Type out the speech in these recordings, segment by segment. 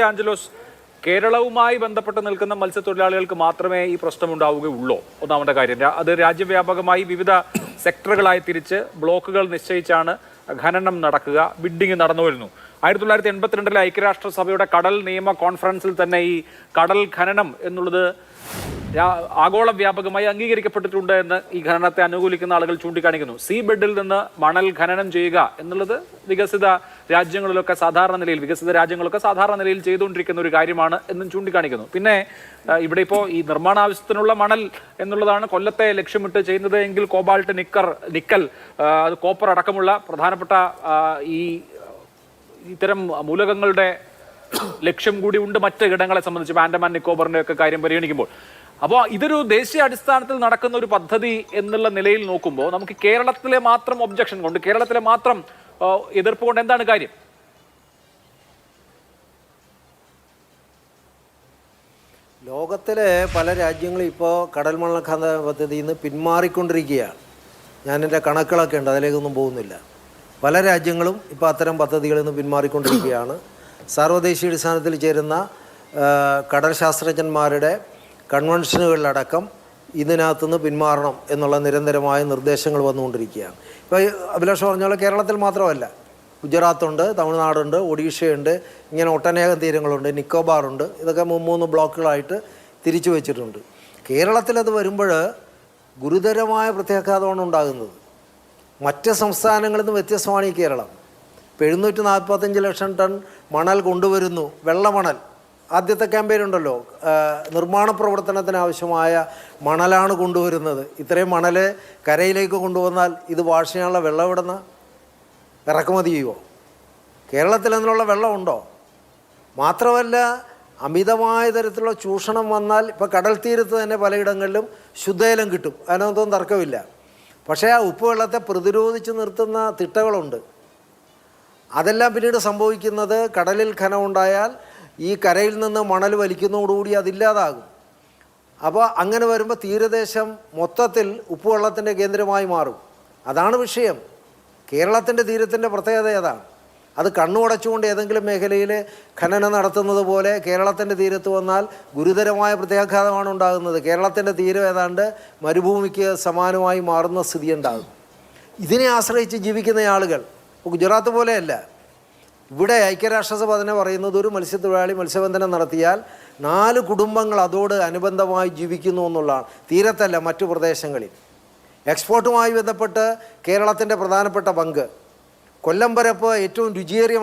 ആഞ്ചലോസ്, കേരളവുമായി ബന്ധപ്പെട്ട് നിൽക്കുന്ന മത്സ്യത്തൊഴിലാളികൾക്ക് മാത്രമേ ഈ പ്രശ്നമുണ്ടാവുകയുള്ളൂ? ഒന്നാമത്തെ കാര്യം. അത് രാജ്യവ്യാപകമായി വിവിധ സെക്ടറുകളായി തിരിച്ച് ബ്ലോക്കുകൾ നിശ്ചയിച്ചാണ് ഖനനം നടക്കുക, ബിഡിംഗ് നടന്നു വരുന്നു. 1982 ഐക്യരാഷ്ട്രസഭയുടെ കടൽ നിയമ കോൺഫറൻസിൽ തന്നെ ഈ കടൽ ഖനനം എന്നുള്ളത് ആഗോള വ്യാപകമായി അംഗീകരിക്കപ്പെട്ടിട്ടുണ്ട് എന്ന് ഈ ഖനനത്തെ അനുകൂലിക്കുന്ന ആളുകൾ ചൂണ്ടിക്കാണിക്കുന്നു. സീ ബെഡിൽ നിന്ന് മണൽ ഖനനം ചെയ്യുക എന്നുള്ളത് വികസിത രാജ്യങ്ങളൊക്കെ സാധാരണ നിലയിൽ ചെയ്തുകൊണ്ടിരിക്കുന്ന ഒരു കാര്യമാണ് എന്നും ചൂണ്ടിക്കാണിക്കുന്നു. പിന്നെ ഇവിടെ ഇപ്പോൾ ഈ നിർമ്മാണ ആവശ്യത്തിനുള്ള മണൽ എന്നുള്ളതാണ് കൊല്ലത്തെ ലക്ഷ്യമിട്ട് ചെയ്യുന്നത് എങ്കിൽ കോബാൾട്ട്, നിക്കൽ, കോപ്പർ അടക്കമുള്ള പ്രധാനപ്പെട്ട ഈ ഇത്തരം മൂലകങ്ങളുടെ ലക്ഷ്യം കൂടി ഉണ്ട് മറ്റ് ഇടങ്ങളെ സംബന്ധിച്ച്, ആൻഡമാൻ നിക്കോബറിന്റെ ഒക്കെ കാര്യം പരിഗണിക്കുമ്പോൾ. അപ്പോൾ ഇതൊരു ദേശീയ അടിസ്ഥാനത്തിൽ നടക്കുന്ന ഒരു പദ്ധതി എന്നുള്ള നിലയിൽ നോക്കുമ്പോൾ നമുക്ക് കേരളത്തിലെ മാത്രം ഒബ്ജക്ഷൻ കൊണ്ട്, കേരളത്തിലെ മാത്രം എതിർപ്പ് കൊണ്ട് എന്താണ് കാര്യം? ലോകത്തിലെ പല രാജ്യങ്ങളും ഇപ്പോൾ കടൽ മണൽ ഖനന പദ്ധതിയിൽ നിന്ന് പിന്മാറിക്കൊണ്ടിരിക്കുകയാണ്. ഞാൻ എൻ്റെ കണക്കുകളൊക്കെ ഉണ്ട്, അതിലേക്കൊന്നും പോകുന്നില്ല. പല രാജ്യങ്ങളും ഇപ്പോൾ അത്തരം പദ്ധതികളിൽ നിന്ന് പിന്മാറിക്കൊണ്ടിരിക്കുകയാണ്. സാർവദേശീയ അടിസ്ഥാനത്തിൽ ചേരുന്ന കടൽ ശാസ്ത്രജ്ഞന്മാരുടെ കൺവെൻഷനുകളിലടക്കം ഇതിനകത്തുനിന്ന് പിന്മാറണം എന്നുള്ള നിരന്തരമായ നിർദ്ദേശങ്ങൾ വന്നുകൊണ്ടിരിക്കുകയാണ്. ഇപ്പോൾ അഭിലാഷ് പറഞ്ഞ പോലെ കേരളത്തിൽ മാത്രമല്ല, ഗുജറാത്തുണ്ട്, തമിഴ്നാടുണ്ട്, ഒഡീഷയുണ്ട്, ഇങ്ങനെ ഒട്ടനേകം തീരങ്ങളുണ്ട്, നിക്കോബാറുണ്ട്. ഇതൊക്കെ 3 ബ്ലോക്കുകളായിട്ട് തിരിച്ചു വെച്ചിട്ടുണ്ട്. കേരളത്തിലത് വരുമ്പോൾ ഗുരുതരമായ പ്രത്യാഘാതമാണ് ഉണ്ടാകുന്നത്. മറ്റ് സംസ്ഥാനങ്ങളിൽ നിന്ന് വ്യത്യസ്തമാണ് ഈ കേരളം. ഇപ്പോൾ 745 ലക്ഷം ടൺ മണൽ കൊണ്ടുവരുന്നു, വെള്ളമണൽ. ആദ്യത്തെ ക്യാമ്പയിൻ ഉണ്ടല്ലോ, നിർമ്മാണ പ്രവർത്തനത്തിന് ആവശ്യമായ മണലാണ് കൊണ്ടുവരുന്നത്. ഇത്രയും മണൽ കരയിലേക്ക് കൊണ്ടുവന്നാൽ ഇത് വാഷ് ചെയ്യാനുള്ള വെള്ളം എവിടുന്ന ഇറക്കുമതി ചെയ്യുമോ? കേരളത്തിൽ അതിനുള്ള വെള്ളമുണ്ടോ? മാത്രമല്ല, അമിതമായ തരത്തിലുള്ള ചൂഷണം വന്നാൽ ഇപ്പോൾ കടൽ തീരത്ത് തന്നെ പലയിടങ്ങളിലും ശുദ്ധജലം കിട്ടും, അതിനകത്തൊന്നും തർക്കമില്ല. പക്ഷേ ആ ഉപ്പുവെള്ളത്തെ പ്രതിരോധിച്ച് നിർത്തുന്ന തിട്ടകളുണ്ട്. അതെല്ലാം പിന്നീട് സംഭവിക്കുന്നത് കടലിൽ ഖനനം ഉണ്ടായാൽ ഈ കരയിൽ നിന്ന് മണൽ വലിക്കുന്നതോടുകൂടി അതില്ലാതാകും. അപ്പോൾ അങ്ങനെ വരുമ്പോൾ തീരദേശം മൊത്തത്തിൽ ഉപ്പുവെള്ളത്തിൻ്റെ കേന്ദ്രമായി മാറും. അതാണ് വിഷയം. കേരളത്തിൻ്റെ തീരത്തിൻ്റെ പ്രത്യേകത അതാണ്. അത് കണ്ണുടച്ചുകൊണ്ട് ഏതെങ്കിലും മേഖലയിൽ ഖനനം നടത്തുന്നത് പോലെ കേരളത്തിൻ്റെ തീരത്ത് വന്നാൽ ഗുരുതരമായ പ്രത്യാഘാതമാണ് ഉണ്ടാകുന്നത്. കേരളത്തിൻ്റെ തീരം ഏതാണ്ട് മരുഭൂമിക്ക് സമാനമായി മാറുന്ന സ്ഥിതി ഉണ്ടാകും. ഇതിനെ ആശ്രയിച്ച് ജീവിക്കുന്ന ആളുകൾ ഗുജറാത്ത് പോലെയല്ല. ഇവിടെ ഐക്യരാഷ്ട്രസഭ തന്നെ പറയുന്നത് ഒരു മത്സ്യത്തൊഴിലാളി മത്സ്യബന്ധനം നടത്തിയാൽ 4 കുടുംബങ്ങൾ അതോട് അനുബന്ധമായി ജീവിക്കുന്നു എന്നുള്ളതാണ്. തീരത്തല്ല, മറ്റു പ്രദേശങ്ങളിൽ. എക്സ്പോർട്ടുമായി ബന്ധപ്പെട്ട് കേരളത്തിൻ്റെ പ്രധാനപ്പെട്ട പങ്ക്. കൊല്ലം പരപ്പ് ഏറ്റവും രുചിയേറിയ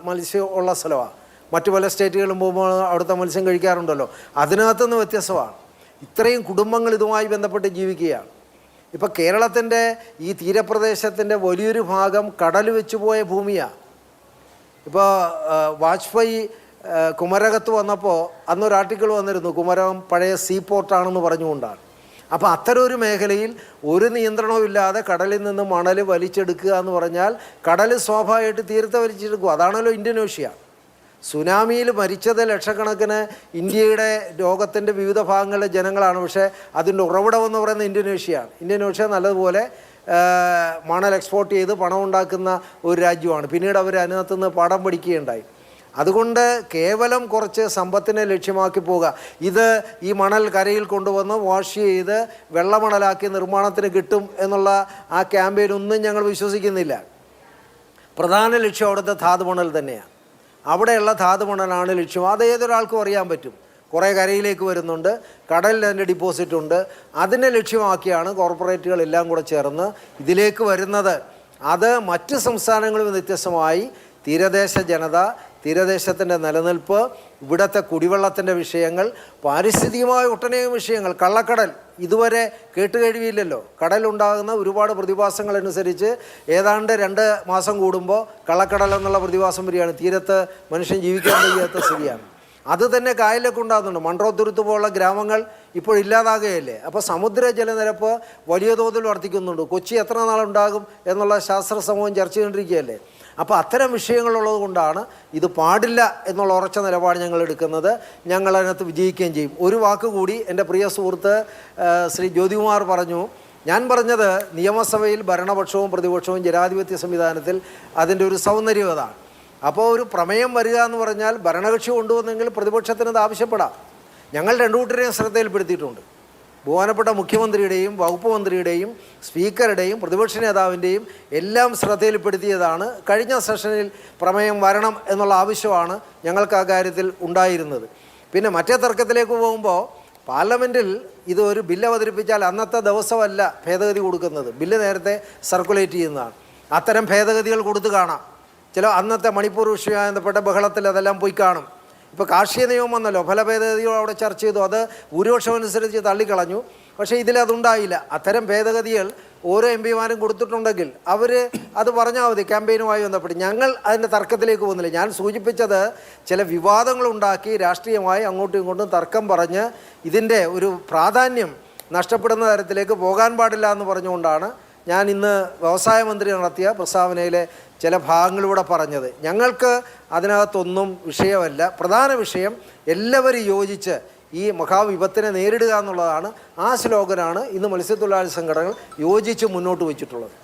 മത്സ്യം ഉള്ള സ്ഥലമാണ്. മറ്റു പല സ്റ്റേറ്റുകളിലും പോകുമ്പോൾ അവിടുത്തെ മത്സ്യം കഴിക്കാറുണ്ടല്ലോ, അതിനകത്തുനിന്ന് വ്യത്യസ്തമാണ്. ഇത്രയും കുടുംബങ്ങൾ ഇതുമായി ബന്ധപ്പെട്ട് ജീവിക്കുകയാണ്. ഇപ്പോൾ കേരളത്തിൻ്റെ ഈ തീരപ്രദേശത്തിൻ്റെ വലിയൊരു ഭാഗം കടൽ വെച്ച് പോയ ഭൂമിയാണ്. ഇപ്പോൾ വാജ്പേയി കുമരകത്ത് വന്നപ്പോൾ അന്നൊരു ആർട്ടിക്കിൾ വന്നിരുന്നു, കുമരകം പഴയ സീ പോർട്ടാണെന്ന് പറഞ്ഞുകൊണ്ടാണ്. അപ്പോൾ അത്തരം ഒരു മേഖലയിൽ ഒരു നിയന്ത്രണവും ഇല്ലാതെ കടലിൽ നിന്ന് മണൽ വലിച്ചെടുക്കുക എന്ന് പറഞ്ഞാൽ കടൽ സ്വാഭാവികമായിട്ട് തീരത്തെ വലിച്ചെടുക്കുക. അതാണല്ലോ ഇന്തോനേഷ്യ. സുനാമിയിൽ മരിച്ചത് ലക്ഷക്കണക്കിന് ഇന്ത്യയുടെ ലോകത്തിൻ്റെ വിവിധ ഭാഗങ്ങളിലെ ജനങ്ങളാണ്. പക്ഷേ അതിൻ്റെ ഉറവിടമെന്ന് പറയുന്നത് ഇന്തോനേഷ്യയാണ്. ഇന്തോനേഷ്യ നല്ലതുപോലെ മണൽ എക്സ്പോർട്ട് ചെയ്ത് പണം ഉണ്ടാക്കുന്ന ഒരു രാജ്യമാണ്. പിന്നീട് അവർ അതിനകത്തുനിന്ന് പാഠം പഠിക്കുകയുണ്ടായി. അതുകൊണ്ട് കേവലം കുറച്ച് സമ്പത്തിനെ ലക്ഷ്യമാക്കി പോവുക, ഇത് ഈ മണൽ കരയിൽ കൊണ്ടുവന്ന് വാഷ് ചെയ്ത് വെള്ളമണലാക്കി നിർമ്മാണത്തിന് കിട്ടും എന്നുള്ള ആ ക്യാമ്പയിനൊന്നും ഞങ്ങൾ വിശ്വസിക്കുന്നില്ല. പ്രധാന ലക്ഷ്യം അവിടുത്തെ ധാതുമണൽ തന്നെയാണ്. അവിടെയുള്ള ധാതുമണലാണ് ലക്ഷ്യം. അത് ഏതൊരാൾക്കും അറിയാൻ പറ്റും. കുറേ കരയിലേക്ക് വരുന്നുണ്ട്, കടലിൽ അതിൻ്റെ ഡിപ്പോസിറ്റ് ഉണ്ട്. അതിനെ ലക്ഷ്യമാക്കിയാണ് കോർപ്പറേറ്റുകളെല്ലാം കൂടെ ചേർന്ന് ഇതിലേക്ക് വരുന്നത്. അത് മറ്റ് സംസ്ഥാനങ്ങളിൽ വ്യത്യസ്തമായി തീരദേശ ജനത, തീരദേശത്തിൻ്റെ നിലനിൽപ്പ്, ഇവിടുത്തെ കുടിവെള്ളത്തിൻ്റെ വിഷയങ്ങൾ, പാരിസ്ഥിതികമായ ഒട്ടനേകം വിഷയങ്ങൾ, കള്ളക്കടൽ ഇതുവരെ കേട്ടുകഴിവില്ലല്ലോ. കടലുണ്ടാകുന്ന ഒരുപാട് പ്രതിഭാസങ്ങളനുസരിച്ച് ഏതാണ്ട് 2 മാസം കൂടുമ്പോൾ കള്ളക്കടൽ എന്നുള്ള പ്രതിഭാസം വരികയാണ്. തീരത്ത് മനുഷ്യൻ ജീവിക്കാൻ കഴിയാത്ത സ്ഥിതിയാണ്. അത് തന്നെ കായലിലേക്ക് ഉണ്ടാകുന്നുണ്ട്. മൺട്രോത്തുരുത്ത് പോലുള്ള ഗ്രാമങ്ങൾ ഇപ്പോൾ ഇല്ലാതാകുകയല്ലേ. അപ്പോൾ സമുദ്ര ജലനിരപ്പ് വലിയ തോതിൽ വർദ്ധിക്കുന്നുണ്ട്. കൊച്ചി എത്ര നാളുണ്ടാകും എന്നുള്ള ശാസ്ത്ര സമൂഹം ചർച്ച ചെയ്തുകൊണ്ടിരിക്കുകയല്ലേ. അപ്പോൾ അത്തരം വിഷയങ്ങളുള്ളത് കൊണ്ടാണ് ഇത് പാടില്ല എന്നുള്ള ഉറച്ച നിലപാട് ഞങ്ങൾ എടുക്കുന്നത്. ഞങ്ങൾ അതിനകത്ത് വിജയിക്കുകയും ചെയ്യും. ഒരു വാക്കുകൂടി എൻ്റെ പ്രിയ സുഹൃത്ത് ശ്രീ ജ്യോതികുമാർ പറഞ്ഞു. ഞാൻ പറഞ്ഞത് നിയമസഭയിൽ ഭരണപക്ഷവും പ്രതിപക്ഷവും ജനാധിപത്യ സംവിധാനത്തിൽ അതിൻ്റെ ഒരു സൗന്ദര്യം അതാണ്. അപ്പോൾ ഒരു പ്രമേയം വരിക എന്ന് പറഞ്ഞാൽ ഭരണകക്ഷി കൊണ്ടുവന്നെങ്കിൽ പ്രതിപക്ഷത്തിനത് ആവശ്യപ്പെടാം. ഞങ്ങൾ രണ്ടു കൂട്ടരെയും ശ്രദ്ധയിൽപ്പെടുത്തിയിട്ടുണ്ട്. ബഹുമാനപ്പെട്ട മുഖ്യമന്ത്രിയുടെയും വകുപ്പ് മന്ത്രിയുടെയും സ്പീക്കറുടെയും പ്രതിപക്ഷ നേതാവിൻ്റെയും എല്ലാം ശ്രദ്ധയിൽപ്പെടുത്തിയതാണ്. കഴിഞ്ഞ സെഷനിൽ പ്രമേയം വരണം എന്നുള്ള ആവശ്യമാണ് ഞങ്ങൾക്ക് ആ കാര്യത്തിൽ ഉണ്ടായിരുന്നത്. പിന്നെ മറ്റേ തർക്കത്തിലേക്ക് പോകുമ്പോൾ പാർലമെൻറ്റിൽ ഇത് ഒരു ബില്ല് അവതരിപ്പിച്ചാൽ അന്നത്തെ ദിവസമല്ല ഭേദഗതി കൊടുക്കുന്നത്, ബില്ല് നേരത്തെ സർക്കുലേറ്റ് ചെയ്യുന്നതാണ്. അത്തരം ഭേദഗതികൾ കൊടുത്തു കാണാം. ചില അന്നത്തെ മണിപ്പൂർ വിഷയവുമായി ബന്ധപ്പെട്ട ബഹളത്തിൽ അതെല്ലാം പോയി കാണും. ഇപ്പോൾ കാർഷിക നിയമം വന്നല്ലോ, പല ഭേദഗതികളും അവിടെ ചർച്ച ചെയ്തു, അത് ഭൂരിപക്ഷം അനുസരിച്ച് തള്ളിക്കളഞ്ഞു. പക്ഷേ ഇതിലതുണ്ടായില്ല. അത്തരം ഭേദഗതികൾ ഓരോ എം പിമാരും കൊടുത്തിട്ടുണ്ടെങ്കിൽ അവർ അത് പറഞ്ഞാൽ മതി. ക്യാമ്പയിനുമായി ബന്ധപ്പെട്ട് ഞങ്ങൾ അതിൻ്റെ തർക്കത്തിലേക്ക് പോകുന്നില്ല. ഞാൻ സൂചിപ്പിച്ചത് ചില വിവാദങ്ങളുണ്ടാക്കി രാഷ്ട്രീയമായി അങ്ങോട്ടും ഇങ്ങോട്ടും തർക്കം പറഞ്ഞ് ഇതിൻ്റെ ഒരു പ്രാധാന്യം നഷ്ടപ്പെടുന്ന തരത്തിലേക്ക് പോകാൻ പാടില്ല എന്ന് പറഞ്ഞുകൊണ്ടാണ് ഞാൻ ഇന്ന് വ്യവസായ മന്ത്രി നടത്തിയ പ്രസ്താവനയിലെ ചില ഭാഗങ്ങളിലൂടെ പറഞ്ഞത്. ഞങ്ങൾക്ക് അതിനകത്തൊന്നും വിഷയമല്ല. പ്രധാന വിഷയം എല്ലാവരും യോജിച്ച് ഈ മഹാവിപത്തിനെ നേരിടുക എന്നുള്ളതാണ്. ആ സ്ലോഗനാണ് ഇന്ന് മത്സ്യത്തൊഴിലാളി സംഘടനകൾ യോജിച്ച് മുന്നോട്ട് വച്ചിട്ടുള്ളത്.